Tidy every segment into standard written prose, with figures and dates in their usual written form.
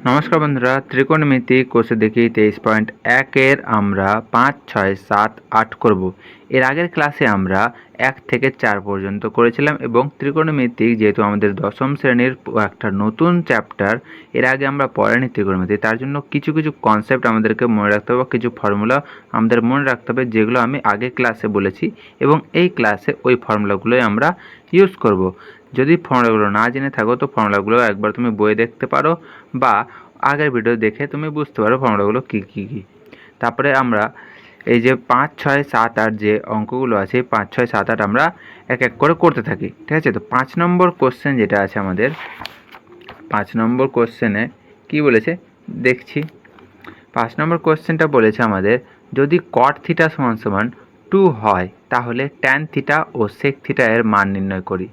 নমস্কার বন্ধুরা, ত্রিকোণমিতি কোর্সে দেখি 23.1 এর আমরা 5, 6, 7, 8 করব। এর আগের ক্লাসে আমরা 1 থেকে 4 পর্যন্ত করেছিলাম এবং ত্রিকোণমিতি যেহেতু আমাদের দশম শ্রেণীর একটা নতুন চ্যাপ্টার, এর আগে আমরা পড়াইনি ত্রিকোণমিতি, তার জন্য কিছু কিছু কনসেপ্ট আমাদেরকে মনে রাখতে হবে, কিছু ফর্মুলা আমাদের মনে রাখতে হবে যেগুলো আমি আগে ক্লাসে বলেছি এবং এই ক্লাসে ওই ফর্মুলাগুলোই আমরা ইউজ করব। যদি ফর্মুলাগুলো না জেনে থাকো তো ফর্মুলাগুলো একবার তুমি বইয়ে দেখতে পারো বা আগের ভিডিও দেখে তুমি বুঝতে পারো ফর্মুলাগুলো কী কী কী। তারপরে আমরা এই যে 5, 6, 7, 8 যে অঙ্কগুলো আছে 5, 6, 7, 8 আমরা এক এক করে করতে থাকি, ঠিক আছে? তো 5 নম্বর কোশ্চেন যেটা আছে আমাদের, 5 নম্বর কোশ্চেনে কী বলেছে দেখছি। 5 নম্বর কোশ্চেনটা বলেছে আমাদের, যদি কট থিটা সমান সমান 2 হয় তাহলে ট্যান থিটা ও সেক থিটা এর মান নির্ণয় করি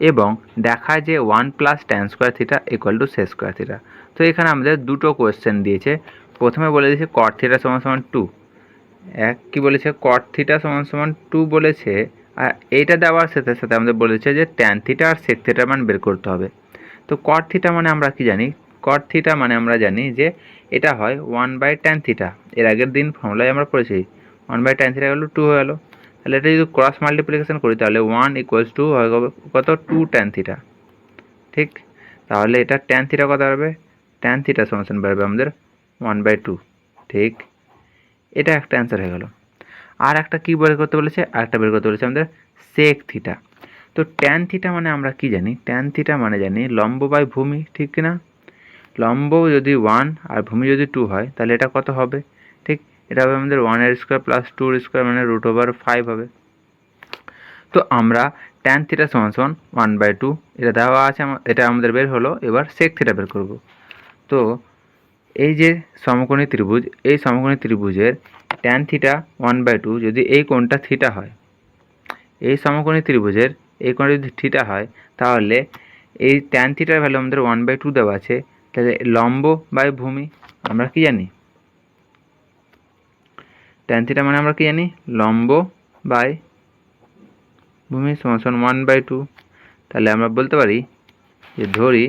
এবং দেখায় যে 1 plus tan square theta equal to sec square theta. তো এখানে আমাদের দুটো কোয়েশ্চেন দিয়েছে। প্রথমে বলে দিয়েছে কট থিটা সমান সমান 2, এক কী বলেছে কট থিটা সমান সমান 2 বলেছে, আর এইটা দেওয়ার সাথে সাথে আমাদের বলেছে যে ট্যান থিটা আর সেক থিটার মান বের করতে হবে। তো কট থিটা মানে আমরা কি জানি, কট থিটা মানে আমরা জানি যে এটা হয় 1/tan থিটা। এর আগের দিন ফর্মুলায় আমরা পড়েছি 1/tan থিটা গেল 2 হয়ে গেল। তাহলে এটা যদি ক্রস মাল্টিপ্লিকেশন করি তাহলে 1 ইকুয়ালস টু হয়ে যাবে কত 2tan থিটা, ঠিক? তাহলে এটা ট্যান থিটা কত হবে, ট্যান থিটা সমান বেরোবে আমাদের 1/2, ঠিক? এটা একটা অ্যান্সার হয়ে গেল। আর একটা কী বের করতে বলেছে, আরেকটা বের করতে বলেছে আমাদের সেক থিটা। তো ট্যান থিটা মানে আমরা কি জানি, ট্যান থিটা মানে জানি লম্ব বাই ভূমি, ঠিক না? লম্ব যদি 1 আর ভূমি যদি 2 হয় তাহলে এটা কত হবে, ঠিক? এটা হবে আমাদের 1² প্লাস 2² মানে √5 হবে। তো আমরা ট্যান থিটা সমান সমান 1/2 এটা দেওয়া আছে, এটা আমাদের বের হলো। এবার সেক থিটা বের করব। তো এই যে সমকোণী ত্রিভুজ, এই সমকোণী ত্রিভুজের ট্যান থিটা 1/2 যদি এই কোণটা থিটা হয়, এই সমকোণী ত্রিভুজের এই কোণটা যদি থিটা হয় তাহলে এই ট্যান থিটার ভ্যালু আমাদের 1/2 দেওয়া আছে। তাহলে লম্ব বাই ভূমি আমরা কি জানি, ট্যান থিটা মানে আমরা কি জানি লম্ব বাই ভূমি সমান সমান 1/2। তাহলে আমরা বলতে পারি যে ধরি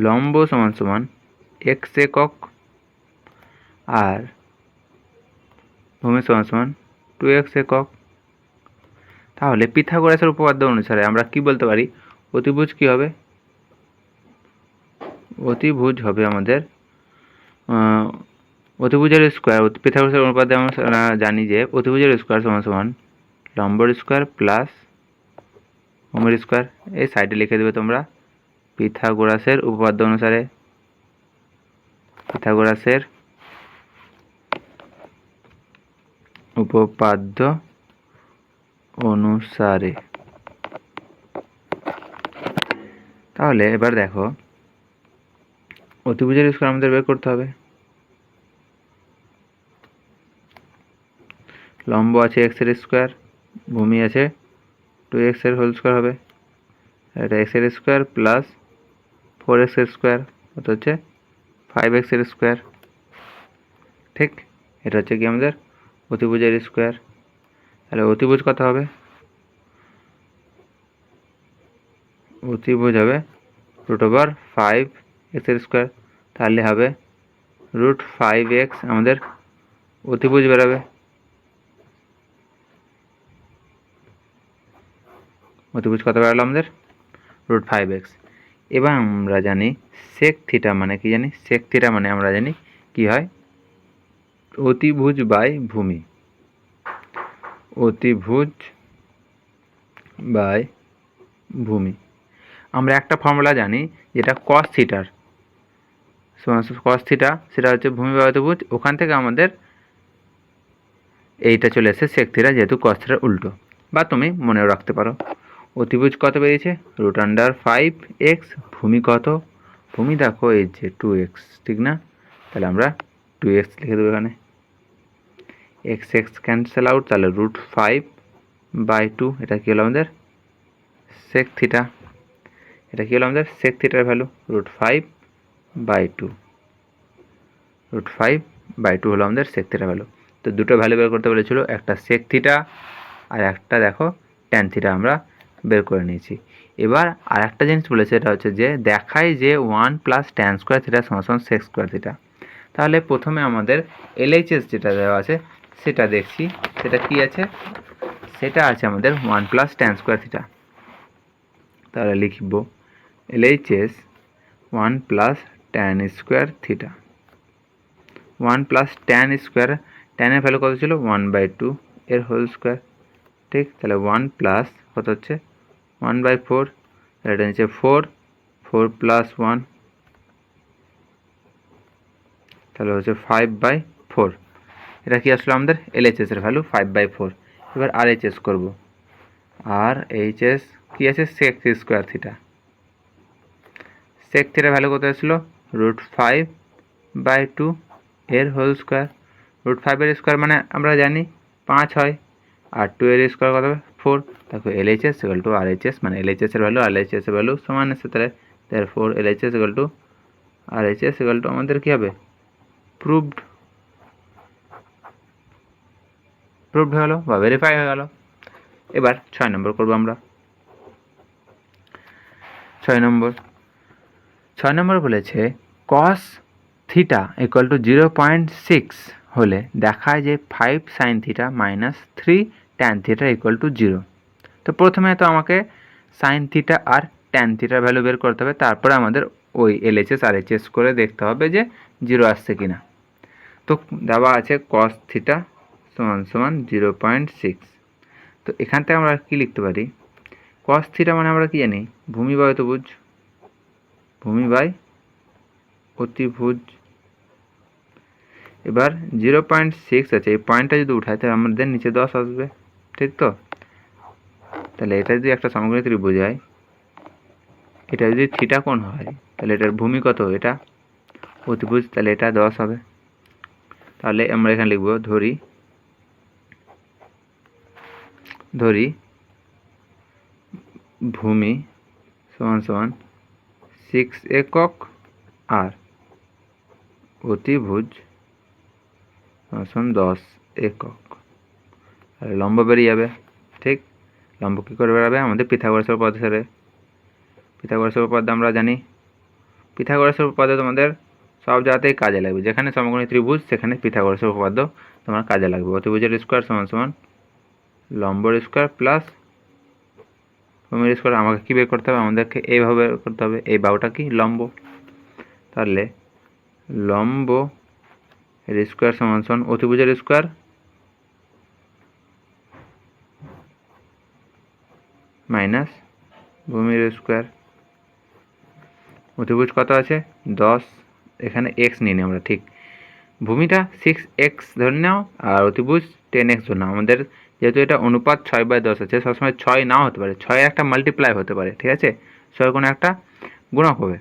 লম্ব সমান সমান x একক আর ভূমি সমান সমান 2x একক। তাহলে পিথাগোরাসের উপপাদ্য অনুসারে আমরা কি বলতে পারি, অতিভুজ কি হবে, অতিভুজ হবে আমাদের অতিভুজের স্কোয়ার। পিথাগোরাসের অনুপাতে আমরা জানি যে অতিভুজের স্কোয়ার সমান সমান লম্বর স্কোয়ার প্লাস ভূমির স্কোয়ার। এই সাইডে লিখে দেবে তোমরা পিথাগোরাসের উপপাদ্য অনুসারে, পিথাগোরাসের উপপাদ্য অনুসারে। তাহলে এবার দেখো অতিভুজের স্কোয়ার আমাদের বের করতে হবে। লম্ব আছে x এর স্কোয়ার, ভূমি আছে 2x এর হোল স্কোয়ার হবে, এটা x এর স্কোয়ার প্লাস 4x এর স্কোয়ার অর্থাৎ হচ্ছে 5x এর স্কোয়ার, ঠিক? এটা হচ্ছে কি আমাদের অতিভুজের স্কোয়ার। তাহলে অতিভুজ কত হবে, অতিভুজ হবে √5x এর স্কোয়ার। তাহলে হবে √5x আমাদের অতিভুজ বেরোবে। অতিভুজ কত বেরোলো আমাদের √5x। এবার আমরা জানি সেক থিটা মানে কি জানি, সেক থিটা মানে আমরা জানি কি হয় অতিভুজ বাই ভূমি, অতিভুজ বাই ভূমি। আমরা একটা ফর্মুলা জানি যেটা কস থিটার, কস থিটা সেটা হচ্ছে ভূমি বাই অতিভুজ, ওখান থেকে আমাদের এইটা চলে এসে সেক থিটা যেহেতু কস থিটার উল্টো, বা তুমি মনেও রাখতে পারো। অতিভুজ কত বেরিয়েছে √5x, ভূমি কত, ভূমি দেখো এই যে 2x, ঠিক না? তাহলে আমরা 2x লিখে দেবো এখানে, এক্স এক্স ক্যান্সেল আউট, তাহলে √5/2 এটা কী হলো আমাদের সেক থিটা। এটা কী হলো আমাদের সেক থিটার ভ্যালু √5/2, √5/2 হলো আমাদের সেক থিটার ভ্যালু। তো দুটো ভ্যালু বের করতে বলেছিল, একটা সেক থিটা আর একটা দেখো ট্যান থিটা আমরা বের করে নিয়েছি। এবার আর একটা জিনিস বলেছে, এটা হচ্ছে যে দেখায় যে 1 প্লাস ট্যান স্কোয়ার থিটা সমান সেক স্কোয়ার থিটা। তাহলে প্রথমে আমাদের এলএইচএস যেটা দেওয়া আছে সেটা দেখছি, সেটা কি আছে, সেটা আছে আমাদের 1 প্লাস ট্যান স্কোয়ার থিটা। তাহলে লিখব LHS 1 plus tan square theta, 1 plus tan square, ট্যানের ভ্যালু কত ছিল 1/2 এর হোল স্কোয়ার, ঠিক। তাহলে 1 প্লাস কত হচ্ছে 1/4, এটা নিচে 4, 4 প্লাস 1 তাহলে হচ্ছে 5/4। এটা কি আসলে আমাদের এলএইচএস এর ভ্যালু 5/4। এবার আরএইচএস করব, আর এইচএস কি আছে সেক স্কোয়ার থিটা, সেক থিটার ভ্যালু কত ছিল √5/2 এর হোল স্কোয়ার। √5 এর স্কোয়ার মানে আমরা জানি 5 হয়, আর 2 এর স্কোয়ার কত হবে 4। দেখো এলএইচএস ইকুয়াল টু আরএইচএস, মানে এলএইচএস এর ভ্যালু আরএইচএস এর ভ্যালু সমান আছে, তাহলে therefore LHS equal to RHS equal to আমাদের কি হবে প্রুভড, প্রুভড হয়ে গেল বা ভেরিফাই হয়ে গেল। এবার 6 নম্বর করবো আমরা। 6 নম্বর বলেছে কস থিটা ইকুয়াল টু 0.6 হলে দেখায় যে 5 sine theta minus 3 tan theta equal two 0। তো প্রথমে তো আমাকে সাইন থিটা আর ট্যান থিটার ভ্যালু বের করতে হবে, তারপরে আমাদের ওই এলএইচএস আর এইচএস করে দেখতে হবে যে 0 আসছে কিনা। তো দেওয়া আছে কস থিটা সমান সমান 0.6। তো এখান থেকে আমরা কি লিখতে পারি, কস থিটা মানে আমরা কি জানি ভূমি বাই অতিভুজ, ভূমি বাই অতিভুজ। এবার 0.6 আছে, এই পয়েন্টটা যদি উঠায় তাহলে আমাদের নিচে 10 আসবে, ঠিক তো। তাহলে এটা যদি একটা সমকোণী ত্রিভুজ হয়, এটা যদি থিটা কোণ হয় তাহলে এটার ভূমি কত, এটা অতিভুজ, তাহলে এটা 10 হবে। তাহলে আমরা এখানে লিখব ধরি ভূমি সমান সমান 6 একক আর অতিভুজ সমান 10 একক। আর লম্ব বেরিয়ে যাবে, ঠিক। লম্ব কী করে বেরাবে, আমাদের পিথাগোরাসের উপপাদ্য স্যারে, পিথাগোরাসের উপপাদ্য আমরা জানি। পিথাগোরাসের উপপাদ্য তোমাদের সব জায়গাতেই কাজে লাগবে, যেখানে সমকোণী ত্রিভুজ সেখানে পিথাগোরাসের উপপাদ্য তোমার কাজে লাগবে। অতিভুজের স্কোয়ার সমান সমান লম্বর স্কোয়ার প্লাস ভূমির স্কোয়ার। আমাকে কী বের করতে হবে, আমাদেরকে এইভাবে বের করতে হবে, এই বাহুটা কি লম্ব, তাহলে লম্ব এর স্কোয়ার সমান সমান অতিভুজের স্কোয়ার মাইনাস ভূমির স্কোয়ার। অতিভুজ কত আছে 10, এখানে এক্স নিয়ে নিই আমরা, ঠিক। ভূমিটা 6x ধরে নাও আর অতিভুজ 10x ধরে নাও। আমাদের যেহেতু এটা অনুপাত 6/10 আছে, সবসময় 6 নাও হতে পারে, 6 একটা মাল্টিপ্লাই হতে পারে, ঠিক আছে, 6 কোনো একটা গুণক হবে।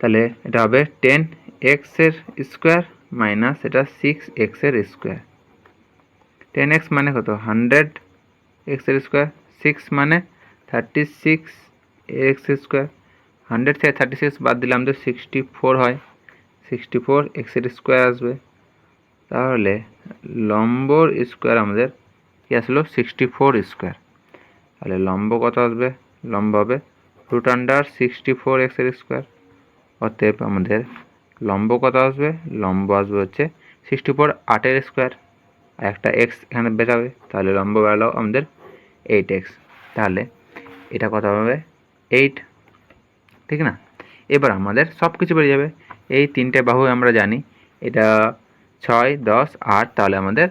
তাহলে এটা হবে 10x এর স্কোয়ার মাইনাস এটা 6x এর স্কোয়ার। 10x মানে কত 100x এর স্কোয়ার, 6 মানে 36x স্কোয়ার। 100 থেকে 36 বাদ দিলে আমাদের 64 হয়, 64x এর স্কোয়ার আসবে। তাহলে লম্বর স্কোয়ার আমাদের কি আসলো 64 স্কোয়ার। তাহলে লম্ব কত আসবে, লম্ব হবে √64x এর স্কোয়ার। অতএব আমাদের লম্ব কত আসবে, লম্ব আসবে হচ্ছে 64 8 স্কোয়ার, আর একটা এক্স এখানে বেরাবে, তাহলে লম্ব বেরালো আমাদের 8x। তাহলে এটা কত হবে 8, ঠিক না। এবার আমাদের সব কিছু বেরিয়ে যাবে, এই তিনটে বাহু আমরা জানি, এটা 6 10 8, তাহলে আমাদের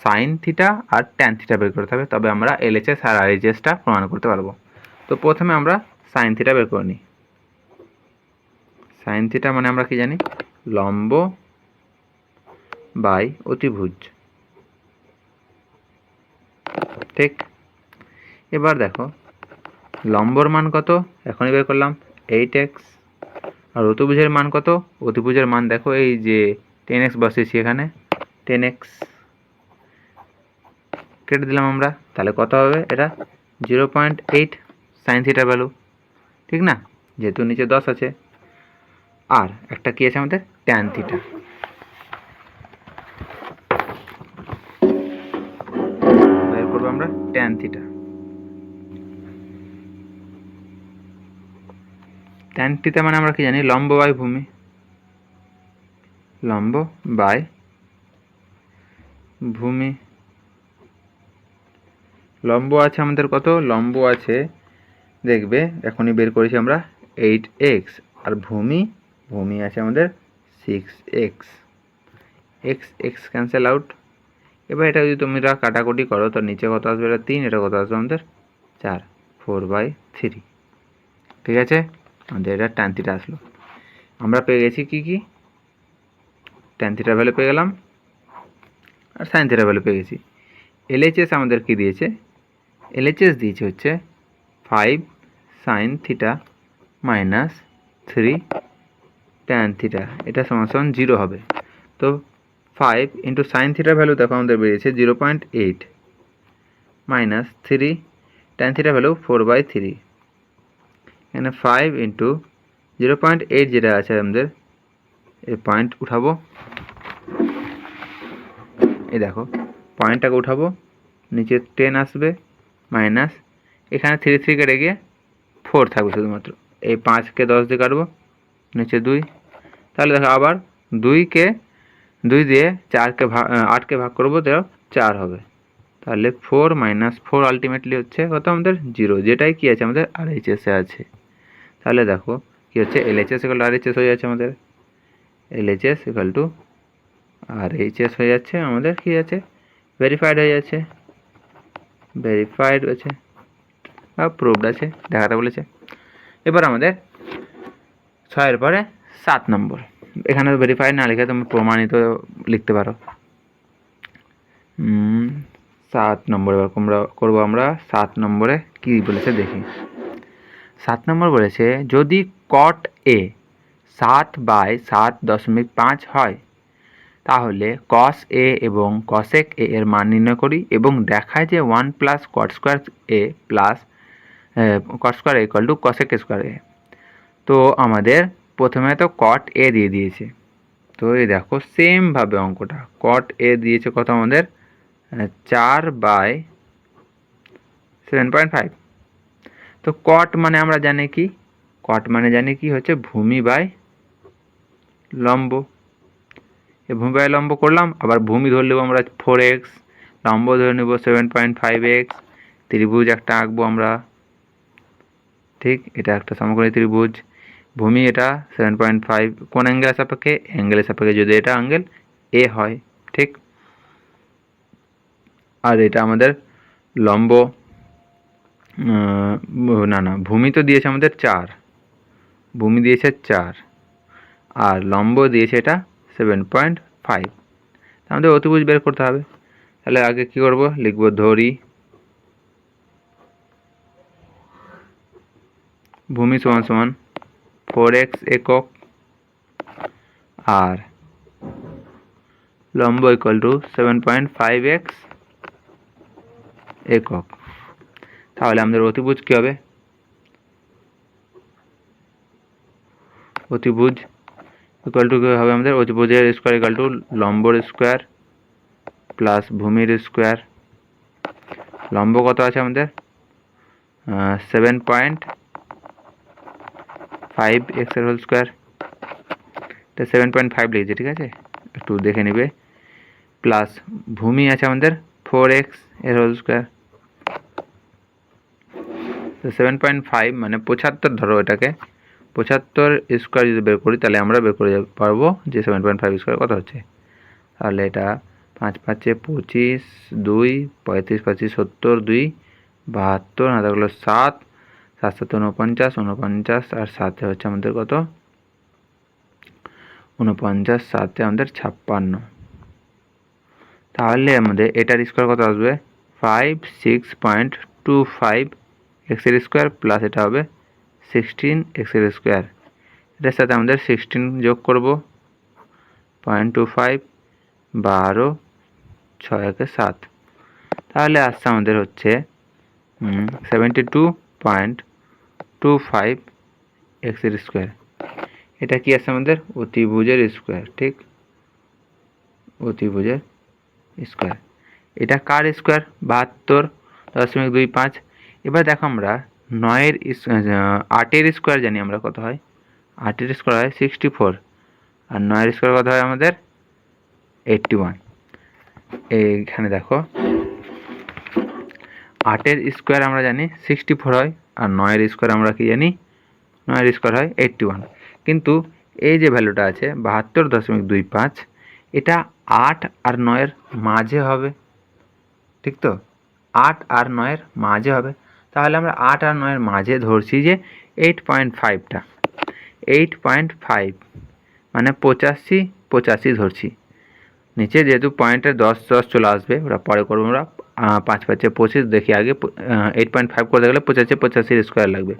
সাইন থিটা আর ট্যান থিটা বের করতে হবে, তবে আমরা এলএইচএস আর আরএইচএসটা প্রমাণ করতে পারবো। তো প্রথমে আমরা সাইন থিটা বের করে নিই। সাইন থিটা মানে আমরা কি জানি লম্ব বাই অতিভুজ, ঠিক। এবার দেখো লম্বর মান কত এখনই বের করলাম 8x, আর অতিভুজের মান কত, অতিভুজের মান দেখো এই যে 10x বসিয়েছি এখানে, 10x কেটে দিলাম আমরা, তাহলে কত হবে এটা 0.8 সাইন থিটার ভ্যালু, ঠিক না, যেহেতু নিচে 10 আছে। আর একটা কি আছে আমাদের ট্যান থিটা, বের করবো আমরা ট্যান থিটা। ট্যান থিটা মানে আমরা কি জানি, লম্ব বাই ভূমি, লম্ব বাই ভূমি। লম্ব আছে আমাদের কত, লম্ব আছে দেখবে এখনই বের করেছি আমরা 8x, আর ভূমি আছে আমাদের 6x, x x cancel out. এবার এটা যদি তোমরা কাটাকুটি করো তো নিচে কত আসবে, এটা 3, এটা কত আসবে আমাদের 4, 4/3। ঠিক আছে, আমাদের এটা ট্যান থিটা আসলো। আমরা পেয়ে গেছি কি ট্যান থিটা ভ্যালু পেয়ে গেলাম, আর সাইন থিটা ভ্যালু পেয়ে গেছি। এলএইচএস আমাদের কি দিয়েছে, এলএইচএস দিয়েছে হচ্ছে 5 sine theta minus 3 tan theta, এটা সমান সমান 0 হবে। তো 5 ইন্টু সাইন থিটার ভ্যালু দেখো আমাদের বেরিয়েছে 0.8 মাইনাস 3 ট্যান থিটার ভ্যালু 4/3। এখানে 5 ইন্টু 0.8 যেটা আছে আমাদের, এই পয়েন্ট উঠাবো, এই দেখো পয়েন্টটাকে উঠাবো, নিচে 10 আসবে, মাইনাস এখানে 3 3 কেটে গিয়ে 4 থাকবে শুধুমাত্র। এই 5কে 10 দিয়ে কাটবো, নিচে 2, তাহলে দেখো আবার 2 দিয়ে 8কে ভাগ করবো, তো 4 হবে। তাহলে 4 - 4 আলটিমেটলি হচ্ছে কত আমাদের 0, যেটাই কি আছে আমাদের আরএইচএসে আছে। তাহলে দেখো কি হচ্ছে, এলএইচএস ইকুয়াল টু আরএইচএস হয়ে যাচ্ছে আমাদের, এলএইচএস ইকুয়াল টু আরএইচএস হয়ে যাচ্ছে আমাদের, কি আছে ভেরিফাইড হয়ে যাচ্ছে, ভেরিফাইড আছে বা প্রুভড আছে, দেখাতে বলেছে। এবার আমাদের 6-এর পরে 7 নম্বর, এখানে ভেরিফাইড না লিখে তুমি প্রমাণিত লিখতে পারো। 7 নম্বর এবার করবো আমরা। 7 নম্বরে কি বলেছে দেখি। 7 নম্বর বলেছে যদি কট এ 7/7.5 হয়, তাহলে কস এ এবং কসেক এ এর মান নির্ণয় করি এবং দেখায় যে 1 plus cot square A plus cot square equal to cosec square A. তো আমাদের প্রথমে তো কট এ দিয়ে দিয়েছে, তো এই দেখো সেমভাবে অঙ্কটা, কট এ দিয়েছে কত আমাদের 4/7.5। তো কট মানে আমরা জানি কি, কট মানে জানি কি হচ্ছে ভূমি বাই লম্ব। এই ভূমি বাই লম্ব করলাম, আবার ভূমি ধরে নেবো আমরা 4x, লম্ব ধরে নেব 7.5x, ত্রিভুজ একটা আঁকবো আমরা, ঠিক এটা একটা সমকোণী ত্রিভুজ। ভূমি এটা 7.5, কোন অ্যাঙ্গেলের সাপেক্ষে, অ্যাঙ্গেলের সাপেক্ষে যদি এটা অ্যাঙ্গেল এ হয়, ঠিক। আর এটা আমাদের লম্ব, না ভূমি তো দিয়েছে আমাদের 4, ভূমি দিয়েছে 4, আর লম্ব দিয়েছে এটা 7.5। আমাদের অতিভুজ বের করতে হবে। তাহলে আগে কি করব, লিখব ধরি ভূমি সমান সমান 4x একক আর লম্ব ইকুয়াল টু 7.5x একক। তাহলে আমাদের অতিভুজ কি হবে, অতিভুজ ইকুয়াল টু হবে আমাদের অতিভুজের স্কোয়ার ইকুয়াল টু লম্বর স্কোয়ার প্লাস ভূমির স্কোয়ার। লম্ব কত আছে আমাদের 7.5x এর হোল স্কোয়ার, এটা 7.5 লিখেছে, ঠিক আছে একটু দেখে নেবে, প্লাস ভূমি আছে আমাদের 4x এর হোল স্কোয়ার। তো 7.5 মানে 75 ধরো, এটাকে 75 স্কোয়ার যদি বের করি তাহলে আমরা বের করে পারবো যে 7.5 স্কোয়ার কত হচ্ছে। তাহলে এটা 5 5 25, 2 35 25 70, 2 72, না থাকলো 7 7 7 49 49, আর 7 হচ্ছে আমাদের কত 49, 7 আমাদের 56। তাহলে আমাদের এটার স্কোয়ার কত আসবে 56.25 এক্সের স্কোয়ার প্লাস এটা হবে 16 এক্সের স্কোয়ার। এটার সাথে আমাদের 16 যোগ করব 0.25, 12, 6 × 7, তাহলে আসছে আমাদের হচ্ছে 72.25 এক্সের স্কোয়ার। এটা কি আছে আমাদের অতিভুজের স্কোয়ার, ঠিক অতিভুজের স্কোয়ার। এটা কার স্কোয়ার 72.25। এবার দেখো আমরা আটের স্কোয়ার জানি আমরা কত হয়, আটের স্কোয়ার হয় 64, আর 9-এর স্কোয়ার কত হয় আমাদের 81। এইখানে দেখো 8-এর স্কোয়ার আমরা জানি 64 হয়, আর 9-এর স্কোয়ার আমরা কি জানি, 9-এর স্কোয়ার হয় 81। কিন্তু এই যে ভ্যালুটা আছে 72.25, এটা 8 আর 9-এর মাঝে হবে, ঠিক তো? 8 আর 9-এর মাঝে হবে, তাহলে আমরা 8 আর 9-এর মাঝে ধরছি যে 8.5টা, 8.5 মানে 85 ধরছি। নিচে যেহেতু পয়েন্টের 10 চলে আসবে, ওরা পরে করবো আমরা। 5×5 = 25, দেখি আগে 8.5 করতে গেলে 85 স্কোয়ার লাগবে।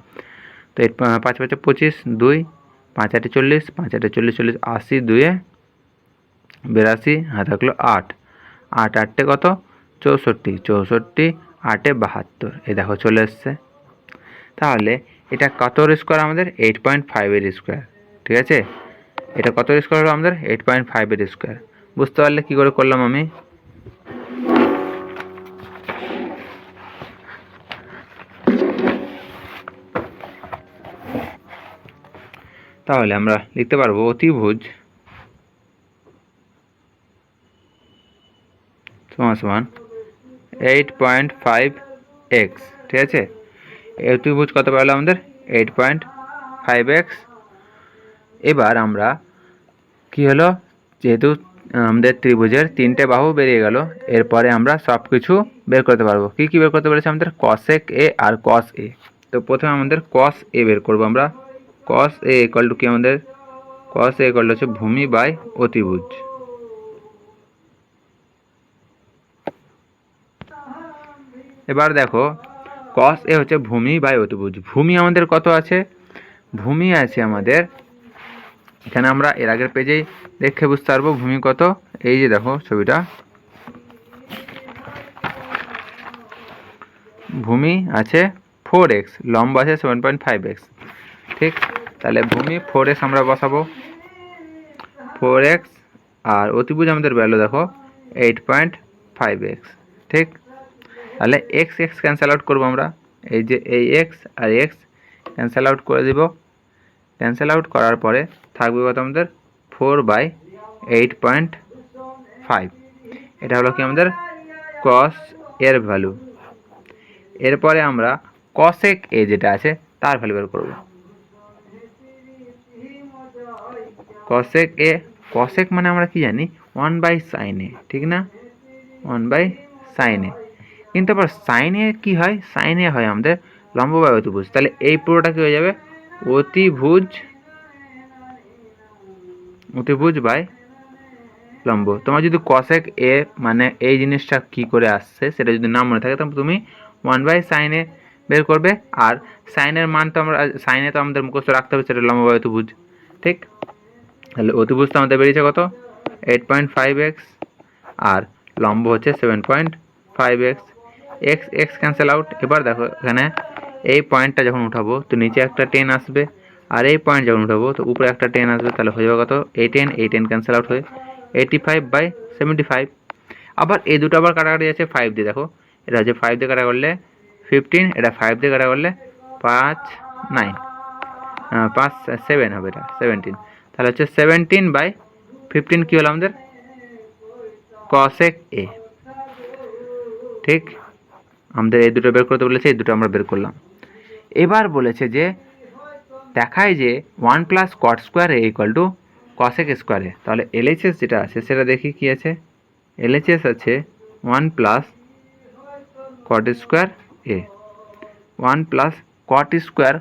তো 5×5 = 25, 2, 5×8 = 40, 5×8 = 40, 40 80, 2-এ 82, হাতে থাকলো 8, 8 8-এ কত 64, 64 8-এ 72, এই দেখো চলে এসছে। তাহলে এটা কতর স্কোয়ার আমাদের 8.5-এর স্কোয়ার, ঠিক আছে? এটা কতর স্কোয়ার হলো আমাদের 8.5-এর স্কোয়ার। বুঝতে পারলে কী করে করলাম আমি? তাহলে আমরা লিখতে পারবো অতিভুজ সমান 8.5x, ঠিক আছে? অতিভুজ কত পারলো আমাদের 8.5x। এবার আমরা কি হলো, যেহেতু আমাদের ত্রিভুজের 3টে বাহু বেরিয়ে গেল, এরপরে আমরা সব কিছু বের করতে পারবো। কী কী বের করতে পেরেছি আমাদের, cosec a R cos a। তো প্রথমে আমাদের cos a বের করবো আমরা। cos a ইকুয়াল টু কি আমাদের, cos a ইকুয়াল টু হচ্ছে ভূমি বাই অতিভুজ। এবার দেখো cos a হচ্ছে ভূমি বাই অতিভুজ। ভূমি আমাদের কত আছে, ভূমি আছে আমাদের এখানে, আমরা এর আগের পেজেই দেখে বুঝতে পারবো ভূমি কত। এই যে দেখো ছবিটা, ভূমি আছে 4x, লম্ব আছে 7.5x, ঠিক? তাহলে ভূমি 4x আমরা বসাবো, 4x, আর অতিভুজ আমাদের ভ্যালু দেখো 8.5x, ঠিক? তাহলে x x ক্যান্সেল আউট করবো আমরা, এই যে এই x আর x ক্যান্সেল আউট করে দিব। ক্যান্সেল আউট করার পরে থাকবে কত আমাদের 4/8.5। এটা হলো কি আমাদের cos এর ভ্যালু। এরপরে আমরা cosec a যেটা আছে তার ভ্যালু বের করব। cosec a, cosec মানে আমরা কি জানি 1/sin a, ঠিক না? 1/sin a। কিন্তু আবার sin a কি হয়, sin a হয় আমাদের লম্ব বাই অতিভুজ। তাহলে এই পুরোটা কি হয়ে যাবে, অতিভুজ বাই লম্ব। তোমার যদি cosec a মানে এই জিনিসটা কি করে আসছে সেটা যদি না মনে থাকে, তাহলে তুমি 1/sin a বের করবে। আর সাইনের মান তো আমরা, সাইনে তো আমাদের মুখস্থ রাখতে হবে, সেটা লম্ব বাই অতিভুজ, ঠিক? তাহলে অতিভুজ তো আমাদের বেরিয়েছে কত 8.5x, আর লম্ব হচ্ছে 7.5x। X x cancel out. এবার দেখো এখানে এই পয়েন্টটা যখন উঠাবো তো নিচে একটা 10 আসবে, আর এই পয়েন্ট যখন উঠাবো তো উপরে একটা 10 আসবে। তাহলে হয়ে যাবে কত, এই 10 ক্যান্সেল আউট হয়ে 85/75। আবার এই দুটো আবার কাটাকাটি আছে 5 দিয়ে। দেখো এটা হচ্ছে 5 দিয়ে কাটা করলে 15, এটা 5 দিয়ে কাটা করলে 7 হবে, এটা 17। তাহলে হচ্ছে 17/15 কী হলো আমাদের cosec a, ঠিক? আমাদের এই দুটো বের করতে বলেছে, এই দুটো আমরা বের করলাম। এবার বলেছে যে দেখায় যে 1 + cot square a = cosec square a। তাহলে LHS যেটা আছে সেটা দেখি কি আছে। LHS আছে 1 + cot square a, 1 + cot square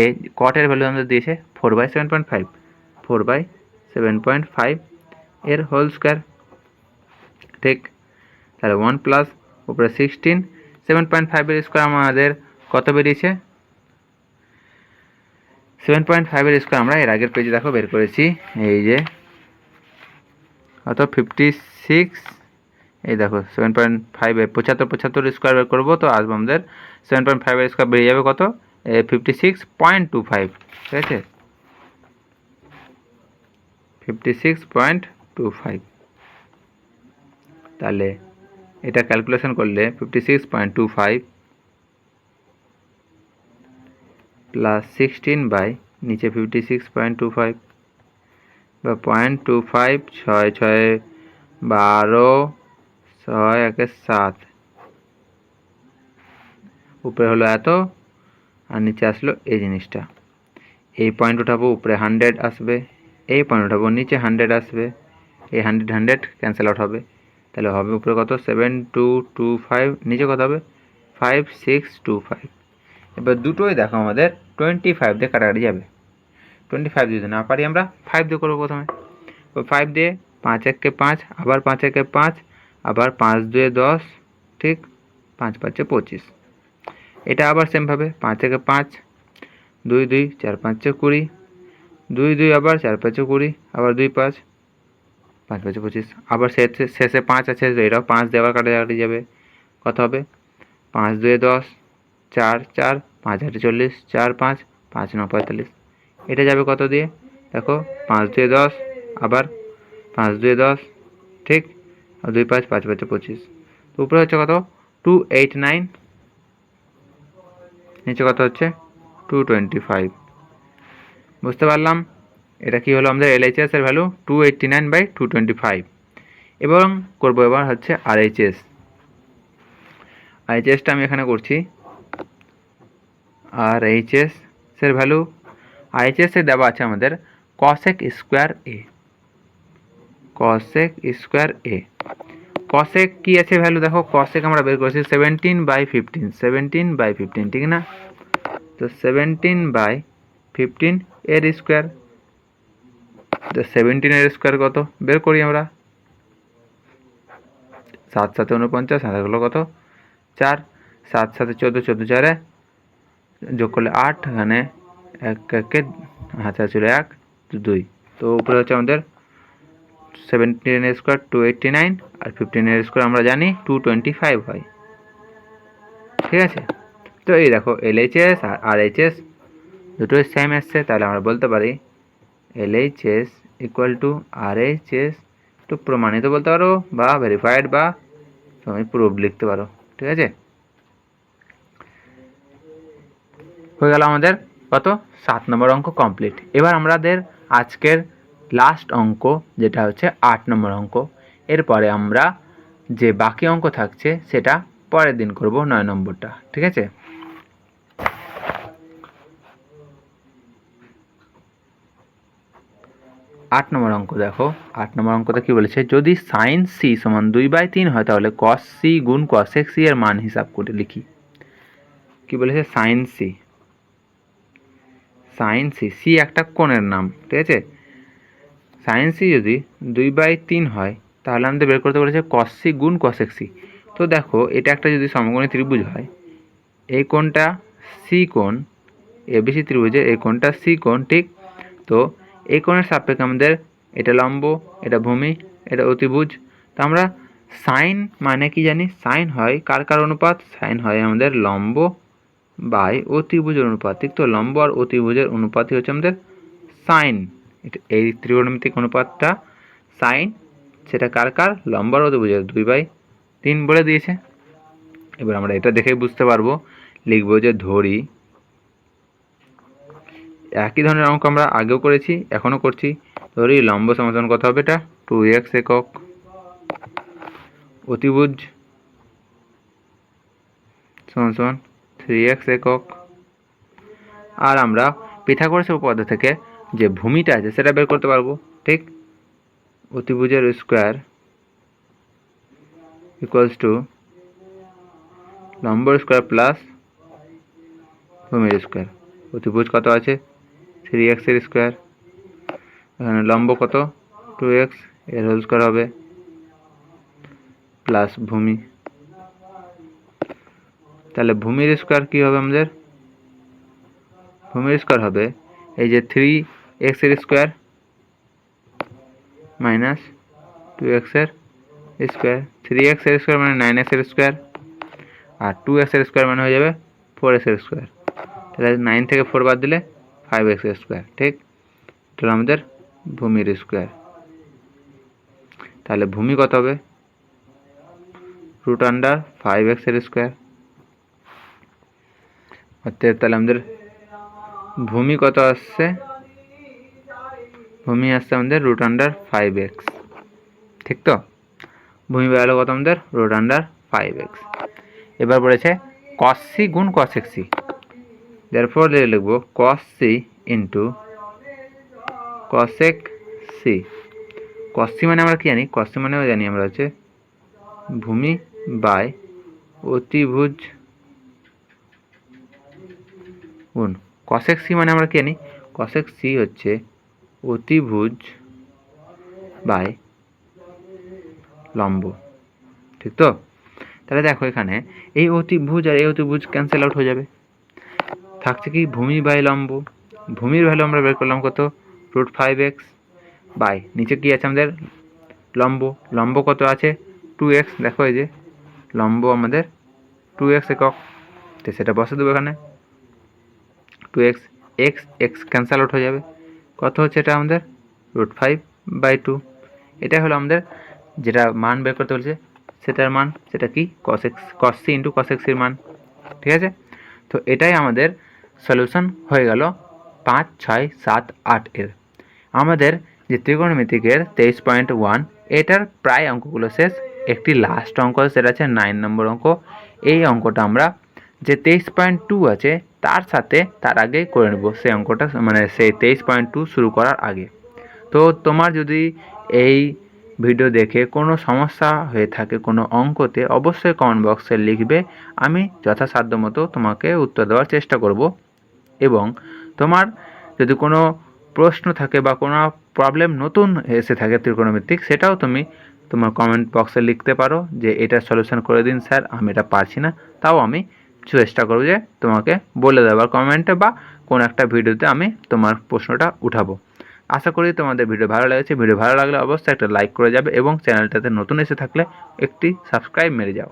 a। কটের ভ্যালু আমাদের দিয়েছে 4/7.5, 4/7.5 এর হোল স্কোয়ার, ঠিক? তাহলে 1 প্লাস উপরে 16, 7.5-এর স্কোয়ার আমাদের কত বেরিয়েছে, 7.5-এর স্কোয়ার আমরা এর আগের পেজে দেখো বের করেছি। এই যে কত 56, এই দেখো 7.5-এ 75 স্কোয়ার বের করবো, তো আসবো আমাদের 7.5-এর স্কোয়ার বেরিয়ে যাবে কত 56.25, ঠিক আছে? 56.25। তাহলে এটা ক্যালকুলেশন করলে 56.25 প্লাস 16 বাই নিচে 56.25 বা 0.25, 6 6 12, 6 1 7, উপরে হলো এত আর নিচে আসলো এই জিনিসটা। এই পয়েন্ট উঠাবো, উপরে 100 আসবে, এই পয়েন্ট উঠাবো, নিচে 100 আসবে, এই 100 100 ক্যান্সেল আউট হবে, তাহলে হবে উপরে কত 7225, নিচে কত হবে 5625। এবার দুটোই দেখো আমাদের 25 দিয়ে কাটাকাটি যাবে। 25 যদি না পারি আমরা 5 দিয়ে করবো প্রথমে। 5 দিয়ে 5 1 5, আবার 5 1 5, আবার 5 2 10, ঠিক 5 5 25। এটা আবার সেমভাবে 5 1 5, 2 2 4 5 20, 2 2 আবার 4 5 20, আবার 2 5, 5 5 25, আবার শেষে 5 আছে, এটাও 5 দিয়ে আবার কাটাকাটি যাবে, কত হবে 5 2 10, 4 4, 5 8 40, 4 5, 5 9 45। এটা যাবে কত দিয়ে দেখো 5 2 10, আবার 5 2 10, ঠিক, আর 2 5 5 5 25। তো উপরে হচ্ছে কত 289, নিচে কত হচ্ছে 225। বুঝতে পারলাম এটা কি হলো আমাদের এলএইচএস এর ভ্যালু 289/225। এবং করবো এবার হচ্ছে আরএইচএস। আরএইচএসটা আমি এখানে করছি। আরএইচএস এর ভ্যালু, আরএইচএস এ দেওয়া আছে আমাদের cosec স্কোয়ার এ, cosec স্কোয়ার এ। cosec কি আছে ভ্যালু দেখো, cosec আমরা বের করেছি 17/15, 17/15, ঠিক না? তো 17/15 এর স্কোয়ার, তো 17 এর স্কোয়ার কত বের করি আমরা, 7 7 49, 7 হলো কত 4, 7 7 14, 14 4 যোগ করলে 8, এখানে 1 1 হাতে ছিল 1 2। তো উপরে হচ্ছে আমাদের 17 এর স্কোয়ার 289, আর 15 এর স্কোয়ার আমরা জানি 225 হয়, ঠিক আছে? তো এই দেখো এলএইচএস আর আরএইচএস দুটোই সেম এসছে, তাহলে আমরা বলতে পারি এলএইচএস ইকুয়াল টু আরএইচএস। একটু প্রমাণিত বলতে পারো বা ভেরিফাইড বা তুমি প্রুফ লিখতে পারো, ঠিক আছে? হয়ে গেল আমাদের কত 7 নম্বর অঙ্ক কমপ্লিট। এবার আমাদের আজকের লাস্ট অঙ্ক যেটা হচ্ছে 8 নম্বর অঙ্ক। এরপরে আমরা যে বাকি অঙ্ক থাকছে সেটা পরের দিন করব, 9 নম্বরটা, ঠিক আছে? 8 নম্বর অঙ্ক দেখো, 8 নম্বর অঙ্কতে কি বলেছে, যদি সাইন সি সমান 2/3 হয় তাহলে কস সি গুণ কসেক সি এর মান হিসাব করে লিখি। কি বলেছে sine C, sine C, C একটা কোণের নাম, ঠিক আছে? সাইন সি যদি 2/3 হয় তাহলে আমাদের বের করতে বলেছে কস সি গুণ কসেক সি। তো দেখো এটা একটা যদি সমকোণী ত্রিভুজ হয়, এই কোণটা সি কোণ, এবিসি ত্রিভুজের এই কোণটা সি কোণ, ঠিক? তো এই কোণের সাপেক্ষে আমাদের এটা লম্ব, এটা ভূমি, এটা অতিভুজ। তো আমরা সাইন মানে কি জানি, সাইন হয় কার কার অনুপাত, সাইন হয় আমাদের লম্ব বাই অতিভুজের অনুপাত, ঠিক? তো লম্ব আর অতিভুজের অনুপাতই হচ্ছে আমাদের সাইন। এই ত্রিকোণমিতিক অনুপাতটা সাইন, সেটা কার কার, লম্ব আর অতিভুজের 2/3 বলে দিয়েছে। এবার আমরা এটা দেখেই বুঝতে পারবো, লিখবো যে ধরি, একই ধরনের অঙ্ক আমরা আগেও করেছি এখনও করছি। ধরি লম্ব সমাধান কত হবে, এটা 2x একক, অতিভুজ সমান সমান 3x একক। আর আমরা পিথাগোরাসের উপপাদ্য থেকে যে ভূমিটা আছে সেটা বের করতে পারবো, ঠিক? অতিভুজের স্কোয়ার ইকুয়ালস টু লম্বর স্কোয়ার প্লাস ভূমির স্কোয়ার। অতিভুজ কত আছে 3x এর স্কোয়ার, এখানে লম্ব কত 2x, এর হোল স্কোয়ার হবে প্লাস ভূমি। তাহলে ভূমির স্কোয়ার কি হবে আমাদের, ভূমির স্কোয়ার হবে এই যে 3x এর স্কোয়ার মাইনাস 2x এর স্কোয়ার, 3x এর স্কোয়ার মানে 9x এর স্কোয়ার, আর 2x এর স্কোয়ার মানে হয়ে যাবে 4x এর স্কোয়ার। তাহলে 9 থেকে 4 বাদ দিলে 5x এর স্কোয়ার, ঠিক? তাহলে আমাদের ভূমির স্কোয়ার। তাহলে ভূমি কত হবে √5x এর স্কোয়ার। অর্থাৎ তাহলে আমাদের ভূমি কত আসছে, ভূমি আসছে আমাদের √5x, ঠিক তো? ভূমি বেরোলো কত আমাদের √5x। এবার বলেছে cos c গুণ cosec c, therefore লিখবো cos c into cosec c। cos c মানে আমরা কি জানি, cos c মানে জানি আমরা হচ্ছে ভূমি বাই অতিভুজ গুণ cosec c মানে আমরা কি জানি, cosec c হচ্ছে অতিভুজ বাই লম্ব, ঠিক তো? তাহলে দেখো এখানে এই অতিভুজ আর এই অতিভুজ ক্যান্সেল আউট হয়ে যাবে, থাকছে কি ভূমি বাই লম্ব। ভূমির ভ্যালু আমরা বের করলাম কত, √5x, বাই নিচে কি আছে আমাদের লম্ব, লম্ব কত আছে 2x, দেখো এই যে লম্ব আমাদের 2x একক, তো সেটা বসে দেবো এখানে 2x, x ক্যান্সেল আউট হয়ে যাবে, কত হচ্ছে এটা আমাদের √5/2। এটা হলো আমাদের যেটা মান বের করতে বলছে সেটার মান, সেটা কি cos c into cosec c এর মান, ঠিক আছে? তো এটাই আমাদের সলিউশন হয়ে গেল 5, 6, 7, 8 এর। আমাদের যে ত্রিকোণমিতিকের 23.1 এটার প্রায় অঙ্কগুলো শেষ, একটি লাস্ট অঙ্ক সেটা আছে 9 নম্বর অঙ্ক। এই অঙ্কটা আমরা যে 23.2 আছে তার সাথে তার আগেই করে নেব, সেই অঙ্কটা মানে সেই 23.2 শুরু করার আগে। তো তোমার যদি এই ভিডিও দেখে কোনো সমস্যা হয়ে থাকে কোনো অঙ্কতে, অবশ্যই কমেন্ট বক্সে লিখবে, আমি যথাসাধ্য মতো তোমাকে উত্তর দেওয়ার চেষ্টা করব। এবং তোমার যদি কোনো প্রশ্ন থাকে বা কোনো প্রবলেম নতুন এসে থাকে ত্রিকোণমিতিক, সেটাও তুমি তোমার কমেন্ট বক্সে লিখতে পারো যে এটার সলিউশন করে দিন স্যার, আমি এটা পারছি না, তাও আমি চেষ্টা করবো যে তোমাকে বলে দেওয়ার কমেন্টে বা কোনো একটা ভিডিওতে আমি তোমার প্রশ্নটা উঠাবো। আশা করি তোমাদের ভিডিও ভালো লেগেছে। ভিডিও ভালো লাগলে অবশ্যই একটা লাইক করে যাবে এবং চ্যানেলটাতে নতুন এসে থাকলে একটি সাবস্ক্রাইব মেরে যাও।